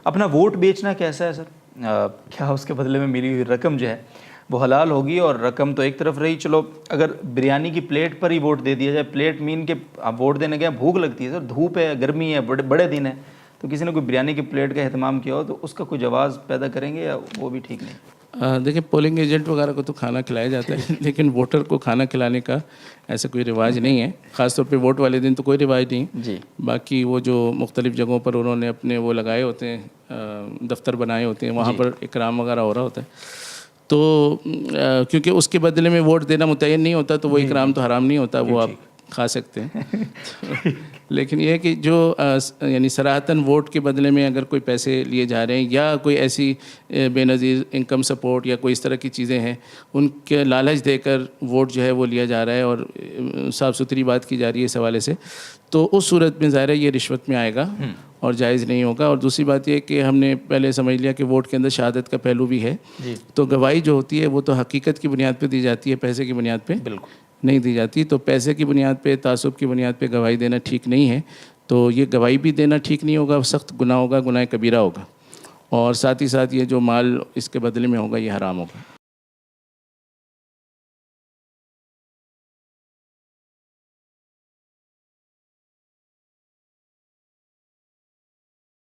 अपना वोट बेचना कैसा है सर? क्या उसके बदले में मिली हुई रकम जो है वो हलाल होगी? और रकम तो एक तरफ रही, चलो अगर बिरयानी की प्लेट पर ही वोट दे दिया जाए, प्लेट मीन के आप वोट देने गए, भूख लगती है सर, धूप है, गर्मी है, बड़े बड़े दिन है, तो किसी ने कोई बिरयानी की प्लेट का एहतमाम किया हो तो उसका कोई जवाब पैदा करेंगे या वो भी ठीक नहीं? देखिए, पोलिंग एजेंट वगैरह को तो खाना खिलाया जाता है, लेकिन वोटर को खाना खिलाने का ऐसा कोई रिवाज नहीं है। ख़ासतौर पे वोट वाले दिन तो कोई रिवाज नहीं जी। बाकी वो जो मुख्तलिफ़ जगहों पर उन्होंने अपने वो लगाए होते हैं, दफ्तर बनाए होते हैं, वहाँ पर इकराम वगैरह हो रहा होता है। तो क्योंकि उसके बदले में वोट देना मुतय्यन नहीं होता, तो वो इकराम तो हराम नहीं होता, वो आप खा सकते हैं। लेकिन ये है कि जो यानी सराहतन वोट के बदले में अगर कोई पैसे लिए जा रहे हैं या कोई ऐसी बेनज़ीर इनकम सपोर्ट या कोई इस तरह की चीज़ें हैं, उनके लालच देकर वोट जो है वो लिया जा रहा है और साफ़ सुथरी बात की जा रही है इस हवाले से, तो उस सूरत में ज़ाहिर है ये रिश्वत में आएगा और जायज़ नहीं होगा। और दूसरी बात ये कि हमने पहले समझ लिया कि वोट के अंदर शहादत का पहलू भी है, तो गवाही जो होती है वो तो हकीकत की बुनियाद पर दी जाती है, पैसे की बुनियाद पर बिल्कुल नहीं दी जाती। तो पैसे की बुनियाद पे, तासुब की बुनियाद पे गवाही देना ठीक नहीं है। तो ये गवाही भी देना ठीक नहीं होगा, सख्त गुनाह होगा, गुनाह कबीरा होगा, और साथ ही साथ ये जो माल इसके बदले में होगा ये हराम होगा।